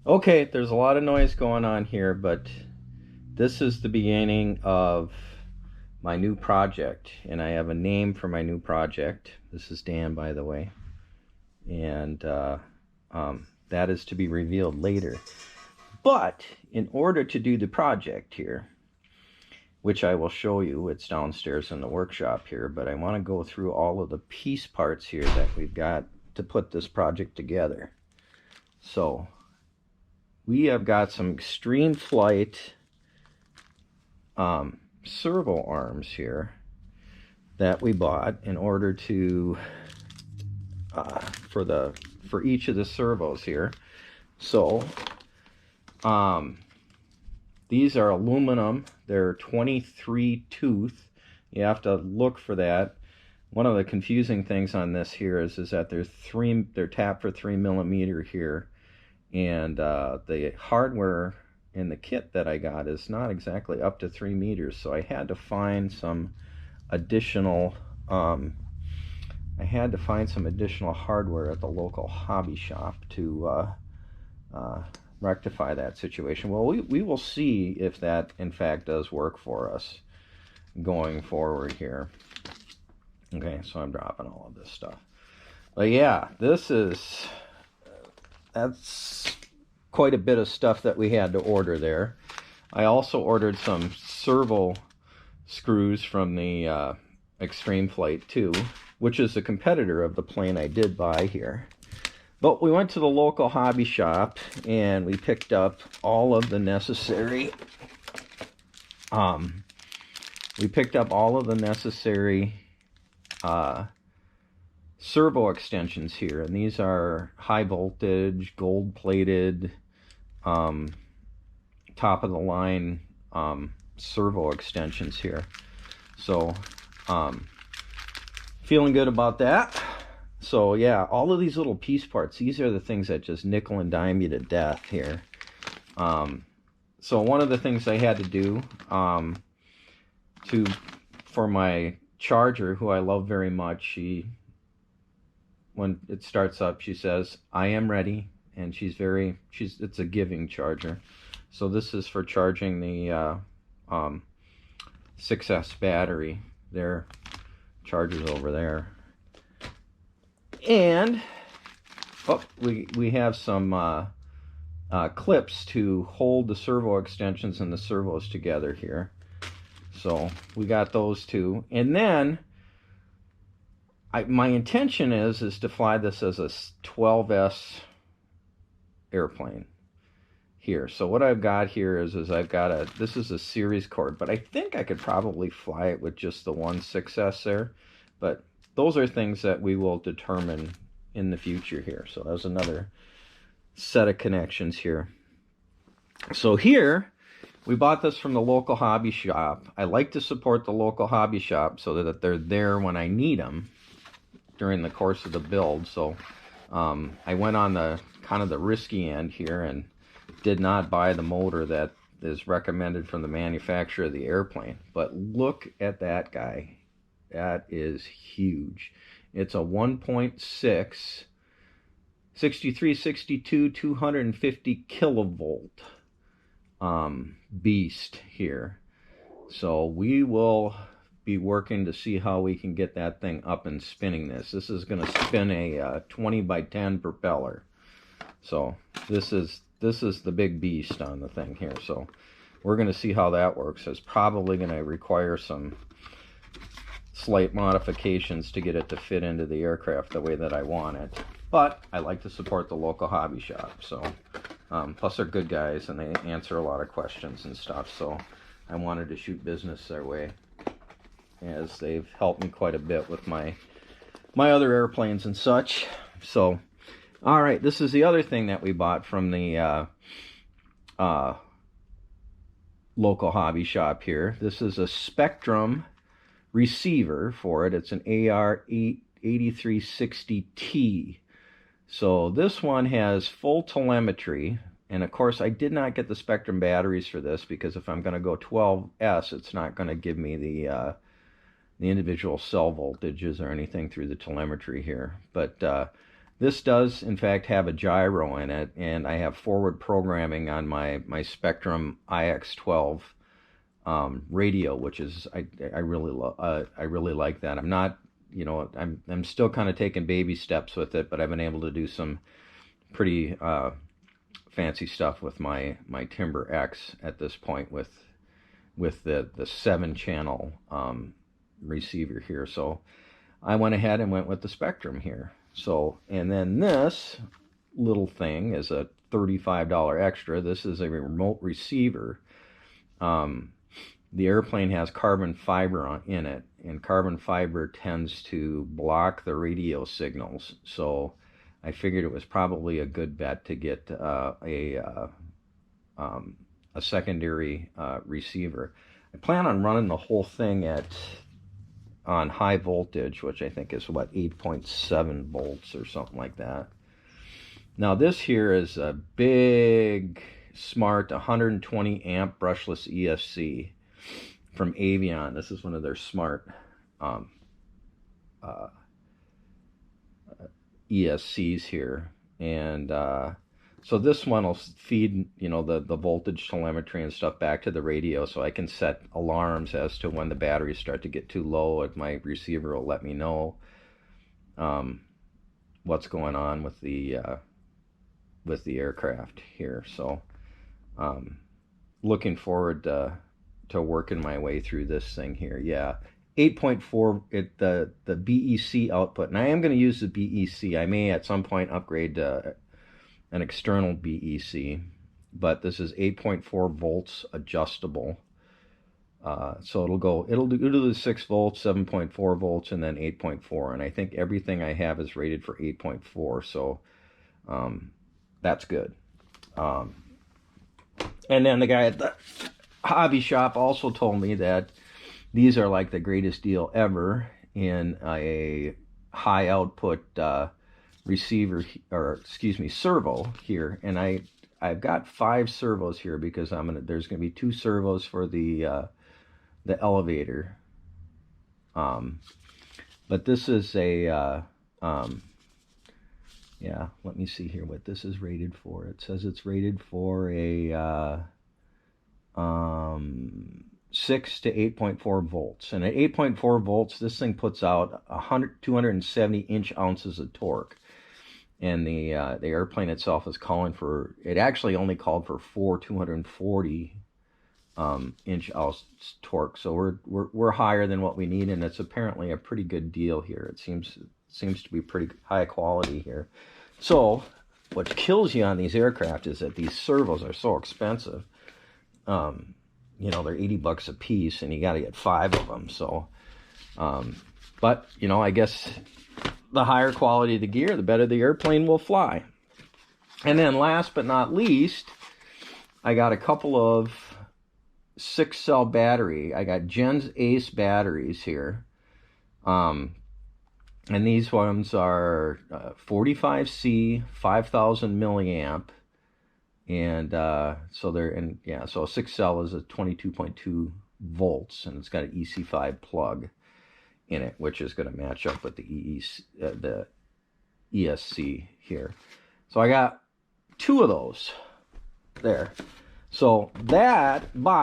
Okay, there's a lot of noise going on here, but this is the beginning of my new project, and I have a name for my new project. This is Dan, by the way, and that is to be revealed later. But in order to do the project here, which I will show you, it's downstairs in the workshop here, but I want to go through all of the piece parts here that we've got to put this project together. So we have got some extreme flight servo arms here that we bought in order to for each of the servos here. So these are aluminum. They're 23 tooth. You have to look for that. One of the confusing things on this here is that they're tapped for 3mm here, and the hardware in the kit that I got is not exactly up to 3 meters, so I had to find some additional hardware at the local hobby shop to rectify that situation. Well, we will see if that in fact does work for us going forward here. Okay, so I'm dropping all of this stuff. But yeah, that's quite a bit of stuff that we had to order there. I also ordered some servo screws from the Extreme Flight 2, which is a competitor of the plane I did buy here. But we went to the local hobby shop and we picked up all of the necessary servo extensions here, and these are high voltage, gold plated, top of the line servo extensions here. So feeling good about that. So yeah, all of these little piece parts, these are the things that just nickel and dime you to death here. So one of the things I had to do for my charger, who I love very much, when it starts up, she says, "I am ready," and it's a giving charger. So this is for charging the 6S battery. There, chargers over there. And we have some clips to hold the servo extensions and the servos together here. So we got those two. And then my intention is to fly this as a 12S airplane here. So what I've got here is this is a series cord, but I think I could probably fly it with just the one 6S there. But those are things that we will determine in the future here. So there's another set of connections here. So here, we bought this from the local hobby shop. I like to support the local hobby shop so that they're there when I need them during the course of the build. So I went on the kind of the risky end here and did not buy the motor that is recommended from the manufacturer of the airplane. But look at that guy. That is huge. It's a 1.6, 6362, 250 kilovolt beast here. So we will be working to see how we can get that thing up and spinning this. This is going to spin a 20 by 10 propeller. So this is the big beast on the thing here. So we're going to see how that works. It's probably going to require some slight modifications to get it to fit into the aircraft the way that I want it. But I like to support the local hobby shop. So plus they're good guys and they answer a lot of questions and stuff. So I wanted to shoot business their way, as they've helped me quite a bit with my other airplanes and such. So all right, this is the other thing that we bought from the local hobby shop here. This is a Spectrum receiver for it. It's an AR8360T. So this one has full telemetry, and of course I did not get the Spectrum batteries for this because if I'm going to go 12S, it's not going to give me the individual cell voltages or anything through the telemetry here. But This does, in fact, have a gyro in it, and I have forward programming on my Spectrum IX12 radio, which is I really like that. I'm not, you know, I'm still kind of taking baby steps with it, but I've been able to do some pretty fancy stuff with my Timber X at this point with the 7-channel receiver here. So I went ahead and went with the Spectrum here. So, and then this little thing is a $35 extra. This is a remote receiver. The airplane has carbon fiber in it, and carbon fiber tends to block the radio signals. So I figured it was probably a good bet to get a secondary receiver. I plan on running the whole thing on high voltage, which I think is what, 8.7 volts or something like that. Now this here is a big, smart 120 amp brushless ESC from Avion. This is one of their smart ESCs here, and so this one will feed, you know, the voltage telemetry and stuff back to the radio, so I can set alarms as to when the batteries start to get too low, and my receiver will let me know what's going on with the aircraft here. So looking forward to working my way through this thing here. Yeah, 8.4 the BEC output, and I am going to use the BEC. I may at some point upgrade to an external BEC, but this is 8.4 volts adjustable. So it'll do the 6 volts, 7.4 volts, and then 8.4. And I think everything I have is rated for 8.4. So that's good. And then the guy at the hobby shop also told me that these are like the greatest deal ever in a high output receiver, or excuse me, servo here. And I've got 5 servos here because there's gonna be 2 servos for the elevator. But this is a yeah, let me see here what this is rated for. It says it's rated for a 6 to 8.4 volts. And at 8.4 volts, this thing puts out 270 inch-ounces of torque. And the airplane itself is calling for, it actually only called for 240 inch-ounce torque. So we're higher than what we need, and it's apparently a pretty good deal here. It seems to be pretty high quality here. So what kills you on these aircraft is that these servos are so expensive. You know, they're $80 a piece, and you got to get 5 of them. So, but you know, I guess the higher quality of the gear, the better the airplane will fly. And then last but not least, I got a couple of 6-cell battery. I got Gens Ace batteries here. And these ones are 45C, 5,000 milliamp. And so they're in, yeah, so a 6-cell is a 22.2 volts, and it's got an EC5 plug in it, which is going to match up with the ESC here. So I got 2 of those there. So that